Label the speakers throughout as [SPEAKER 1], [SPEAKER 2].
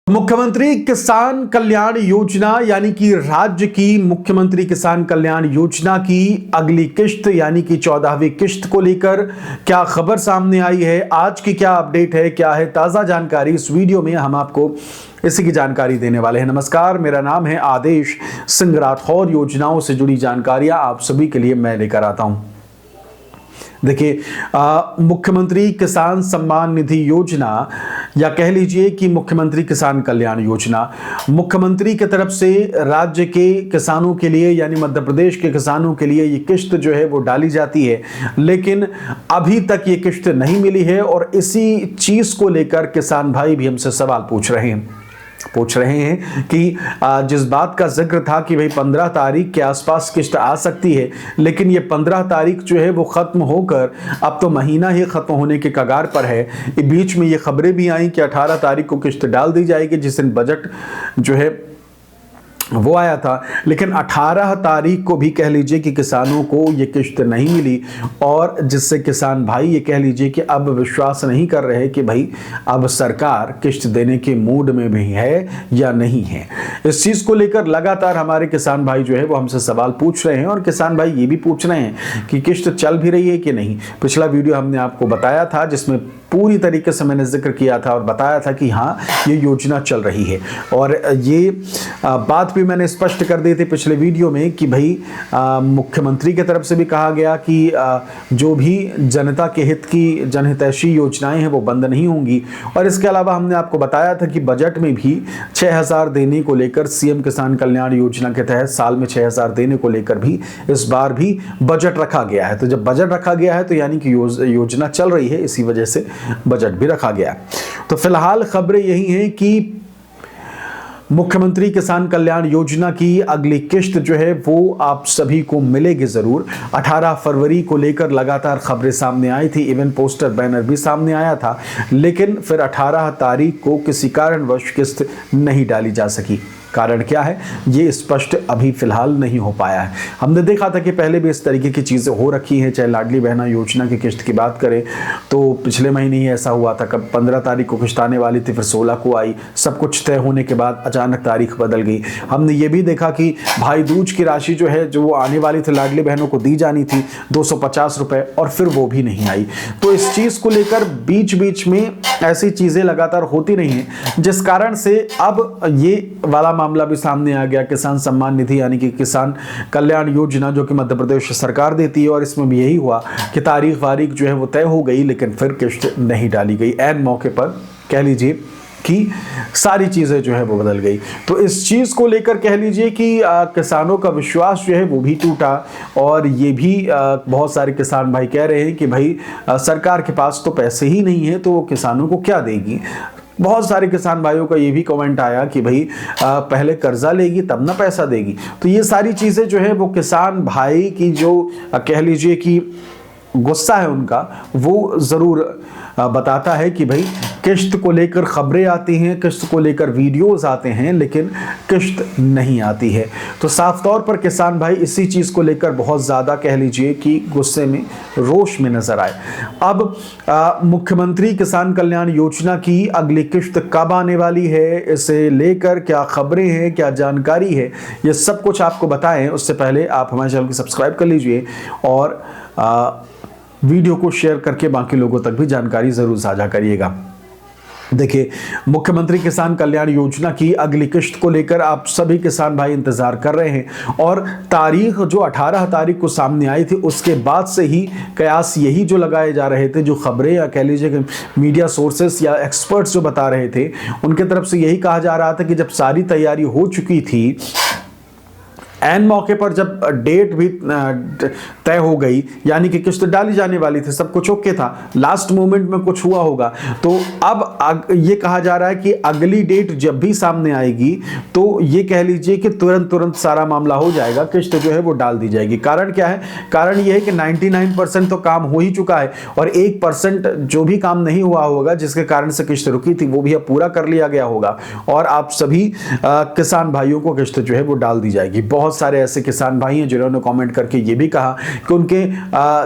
[SPEAKER 1] मुख्यमंत्री किसान कल्याण योजना यानी कि राज्य की मुख्यमंत्री किसान कल्याण योजना की अगली किश्त यानी कि 14वीं किश्त को लेकर क्या खबर सामने आई है, आज की क्या अपडेट है, क्या है ताजा जानकारी, इस वीडियो में हम आपको इसी की जानकारी देने वाले हैं। नमस्कार, मेरा नाम है आदेश सिंह राठौर। योजनाओं से जुड़ी जानकारियां आप सभी के लिए मैं लेकर आता हूं। देखिए, मुख्यमंत्री किसान सम्मान निधि योजना या कह लीजिए कि मुख्यमंत्री किसान कल्याण योजना मुख्यमंत्री की तरफ से राज्य के किसानों के लिए यानी मध्य प्रदेश के किसानों के लिए ये किश्त जो है वो डाली जाती है, लेकिन अभी तक ये किश्त नहीं मिली है और इसी चीज को लेकर किसान भाई भी हमसे सवाल पूछ रहे हैं कि जिस बात का जिक्र था कि भाई 15 तारीख के आसपास किश्त आ सकती है, लेकिन ये 15 तारीख जो है वो खत्म होकर अब तो महीना ही खत्म होने के कगार पर है। बीच में ये खबरें भी आई कि 18 तारीख को किश्त डाल दी जाएगी, जिस दिन बजट जो है वो आया था, लेकिन 18 तारीख को भी कह लीजिए कि किसानों को ये किश्त नहीं मिली और जिससे किसान भाई ये कह लीजिए कि अब विश्वास नहीं कर रहे कि भाई अब सरकार किश्त देने के मूड में भी है या नहीं है। इस चीज को लेकर लगातार हमारे किसान भाई जो है वो हमसे सवाल पूछ रहे हैं और किसान भाई ये भी पूछ रहे हैं कि किश्त चल भी रही है कि नहीं। पिछला वीडियो हमने आपको बताया था जिसमें पूरी तरीके से मैंने जिक्र किया था और बताया था कि हाँ ये योजना चल रही है, और ये बात भी मैंने स्पष्ट कर दी थी पिछले वीडियो में कि भाई मुख्यमंत्री की तरफ से भी कहा गया कि जो भी जनता के हित की जनहितैषी योजनाएं हैं वो बंद नहीं होंगी। और इसके अलावा हमने आपको बताया था कि बजट में भी 6000 देने को लेकर सीएम किसान कल्याण योजना के तहत साल में 6000 देने को लेकर भी इस बार भी बजट रखा गया है। तो जब बजट रखा गया है तो यानी कि योजना चल रही है, इसी वजह से बजट भी रखा गया। तो फिलहाल खबरें यही हैं कि मुख्यमंत्री किसान कल्याण योजना की अगली किश्त जो है वो आप सभी को मिलेगी जरूर। 18 फरवरी को लेकर लगातार खबरें सामने आई थी, इवन पोस्टर बैनर भी सामने आया था, लेकिन फिर 18 तारीख को किसी कारणवश किश्त नहीं डाली जा सकी। कारण क्या है ये स्पष्ट अभी फिलहाल नहीं हो पाया है। हमने देखा था कि पहले भी इस तरीके की चीज़ें हो रखी हैं, चाहे लाडली बहना योजना की किश्त की बात करें तो पिछले महीने ही ऐसा हुआ था, कब 15 तारीख को किश्त आने वाली थी, फिर 16 को आई। सब कुछ तय होने के बाद अचानक तारीख बदल गई। हमने ये भी देखा कि भाई दूज की राशि जो है जो वो आने वाली थी लाडली बहनों को दी जानी थी 250 रुपये, और फिर वो भी नहीं आई। तो इस चीज़ को लेकर बीच बीच में ऐसी चीज़ें लगातार होती रही हैं, जिस कारण से अब ये वाला मामला भी सामने आ गया। किसान सम्मान निधि यानी कि किसान कल्याण योजना जो कि मध्य प्रदेश सरकार देती है, और इसमें भी यही हुआ कि तारीख वारीख जो है वो तय हो गई, लेकिन फिर किश्त नहीं डाली गई। ऐन मौके पर कह लीजिए कि सारी चीज़ें जो है वो बदल गई। तो इस चीज़ को लेकर कह लीजिए कि किसानों का विश्वास जो है वो भी टूटा, और ये भी बहुत सारे किसान भाई कह रहे हैं कि भाई सरकार के पास तो पैसे ही नहीं है तो वो किसानों को क्या देगी। बहुत सारे किसान भाइयों का ये भी कमेंट आया कि भाई पहले कर्जा लेगी तब ना पैसा देगी। तो ये सारी चीज़ें जो है वो किसान भाई की जो कह लीजिए कि गुस्सा है उनका, वो ज़रूर बताता है कि भाई किश्त को लेकर खबरें आती हैं, किश्त को लेकर वीडियोस आते हैं, लेकिन किश्त नहीं आती है। तो साफ तौर पर किसान भाई इसी चीज़ को लेकर बहुत ज़्यादा कह लीजिए कि गुस्से में, रोष में नजर आए। अब मुख्यमंत्री किसान कल्याण योजना की अगली किश्त कब आने वाली है, इसे लेकर क्या खबरें हैं, क्या जानकारी है, ये सब कुछ आपको बताएं उससे पहले आप हमारे चैनल को सब्सक्राइब कर लीजिए और वीडियो को शेयर करके बाकी लोगों तक भी जानकारी जरूर साझा करिएगा। देखिए, मुख्यमंत्री किसान कल्याण योजना की अगली किश्त को लेकर आप सभी किसान भाई इंतजार कर रहे हैं, और तारीख जो 18 तारीख को सामने आई थी उसके बाद से ही कयास यही जो लगाए जा रहे थे, जो खबरें या कह लीजिए कि मीडिया सोर्सेस या एक्सपर्ट्स जो बता रहे थे उनके तरफ से यही कहा जा रहा था कि जब सारी तैयारी हो चुकी थी, एन मौके पर जब डेट भी तय हो गई यानी कि किश्त डाली जाने वाली थी, सब कुछ ओके था, लास्ट मोमेंट में कुछ हुआ होगा, तो अब ये कहा जा रहा है कि अगली डेट जब भी सामने आएगी तो ये कह लीजिए कि तुरंत सारा मामला हो जाएगा, किश्त जो है वो डाल दी जाएगी। कारण क्या है? कारण ये है कि 99% तो काम हो ही चुका है और 1% जो भी काम नहीं हुआ होगा जिसके कारण से किश्त रुकी थी वो भी अब पूरा कर लिया गया होगा और आप सभी किसान भाइयों को किश्त जो है वो डाल दी जाएगी। बहुत बहुत सारे ऐसे किसान भाई हैं जिन्होंने कमेंट करके ये भी कहा कि उनके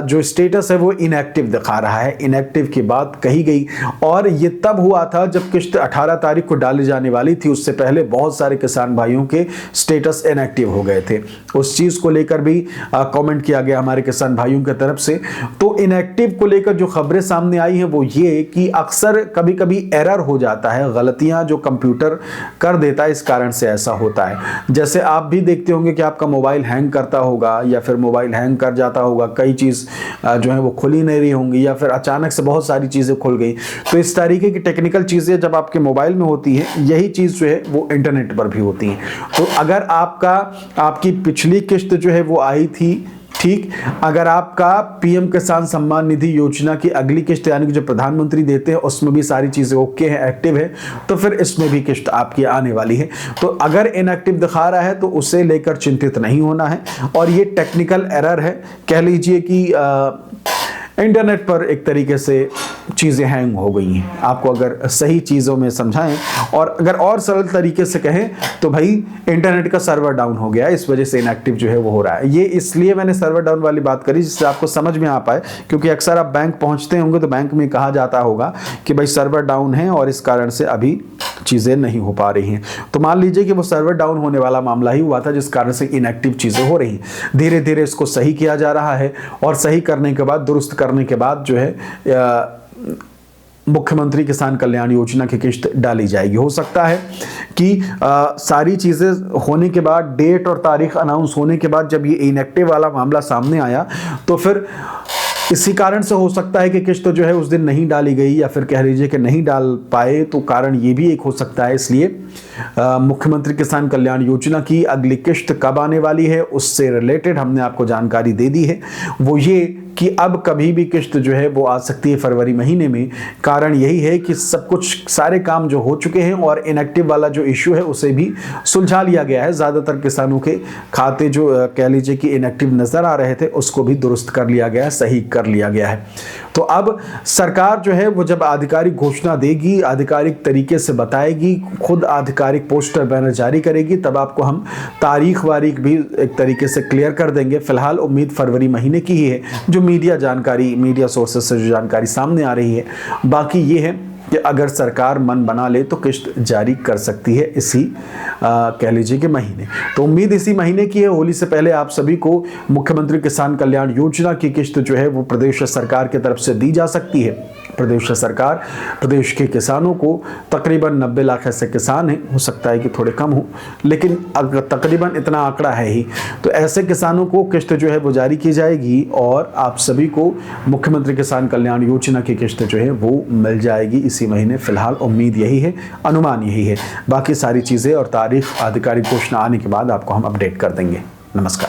[SPEAKER 1] जो स्टेटस है वो इनएक्टिव दिखा रहा है। इनएक्टिव की बात कही गई और ये तब हुआ था जब किस्त 18 तारीख को डाली जाने वाली थी। उससे पहले बहुत सारे किसान भाइयों के स्टेटस इनएक्टिव हो गए थे। उस चीज को लेकर भी कमेंट किया गया हमारे किसान भाइयों की तरफ से। तो इनएक्टिव को लेकर जो खबरें सामने आई हैं वो ये कि अक्सर कभी कभी एरर हो जाता है, गलतियां जो कंप्यूटर कर देता है, इस कारण से ऐसा होता है। जैसे आप भी देखते होंगे कि आपका मोबाइल हैंग करता होगा या फिर मोबाइल हैंग कर जाता होगा, कई चीज जो है वो खुली नहीं रही होंगी या फिर अचानक से बहुत सारी चीजें खुल गई। तो इस तरीके की टेक्निकल चीजें जब आपके मोबाइल में होती है, यही चीज जो है वो इंटरनेट पर भी होती है। तो अगर आपकी पिछली किस्त जो है वो आई थी, ठीक, अगर आपका पीएम किसान सम्मान निधि योजना की अगली किस्त यानी कि जो प्रधानमंत्री देते हैं उसमें भी सारी चीजें ओके हैं, एक्टिव है, तो फिर इसमें भी किस्त आपकी आने वाली है। तो अगर इनएक्टिव दिखा रहा है तो उसे लेकर चिंतित नहीं होना है और ये टेक्निकल एरर है, कह लीजिए कि इंटरनेट पर एक तरीके से चीज़ें हैंग हो गई हैं। आपको अगर सही चीज़ों में समझाएं और अगर और सरल तरीके से कहें तो भाई इंटरनेट का सर्वर डाउन हो गया है, इस वजह से इनएक्टिव जो है वो हो रहा है। ये इसलिए मैंने सर्वर डाउन वाली बात करी जिससे आपको समझ में आ पाए, क्योंकि अक्सर आप बैंक पहुंचते होंगे तो बैंक में कहा जाता होगा कि भाई सर्वर डाउन है और इस कारण से अभी चीज़ें नहीं हो पा रही हैं। तो मान लीजिए कि वो सर्वर डाउन होने वाला मामला ही हुआ था जिस कारण से इनएक्टिव चीज़ें हो रही हैं। धीरे धीरे इसको सही किया जा रहा है और सही करने के बाद, दुरुस्त करने के बाद जो है मुख्यमंत्री किसान कल्याण योजना की किस्त डाली जाएगी। हो सकता है कि सारी चीज़ें होने के बाद, डेट और तारीख अनाउंस होने के बाद जब ये इनएक्टिव वाला मामला सामने आया तो फिर इसी कारण से हो सकता है कि किस्त जो है उस दिन नहीं डाली गई या फिर कह लीजिए कि नहीं डाल पाए, तो कारण ये भी एक हो सकता है। इसलिए मुख्यमंत्री किसान कल्याण योजना की अगली किस्त कब आने वाली है उससे रिलेटेड हमने आपको जानकारी दे दी है। वो ये कि अब कभी भी किस्त जो है वो आ सकती है फरवरी महीने में। कारण यही है कि सब कुछ, सारे काम जो हो चुके हैं और इनएक्टिव वाला जो इश्यू है उसे भी सुलझा लिया गया है। ज़्यादातर किसानों के खाते जो कह लीजिए कि इनएक्टिव नज़र आ रहे थे उसको भी दुरुस्त कर लिया गया है, सही कर लिया गया है। तो अब सरकार जो है वो जब आधिकारिक घोषणा देगी, आधिकारिक तरीके से बताएगी, खुद आधिकारिक पोस्टर बैनर जारी करेगी, तब आपको हम तारीख वारीख भी एक तरीके से क्लियर कर देंगे। फिलहाल उम्मीद फरवरी महीने की ही है, जो मीडिया जानकारी, मीडिया सोर्सेस से जो जानकारी सामने आ रही है। बाकी ये है कि अगर सरकार मन बना ले तो किस्त जारी कर सकती है इसी कह लीजिए कि महीने। तो उम्मीद इसी महीने की है। होली से पहले आप सभी को मुख्यमंत्री किसान कल्याण योजना की किस्त जो है वो प्रदेश सरकार की तरफ से दी जा सकती है। प्रदेश सरकार प्रदेश के किसानों को, तकरीबन 90 लाख ऐसे किसान हैं, हो सकता है कि थोड़े कम हो, लेकिन अगर तकरीबन इतना आंकड़ा है ही, तो ऐसे किसानों को किस्त जो है वो जारी की जाएगी और आप सभी को मुख्यमंत्री किसान कल्याण योजना की किस्त जो है वो मिल जाएगी इसी महीने। फिलहाल उम्मीद यही है, अनुमान यही है। बाकी सारी चीज़ें और तारीख आधिकारिक घोषणा आने के बाद आपको हम अपडेट कर देंगे। नमस्कार।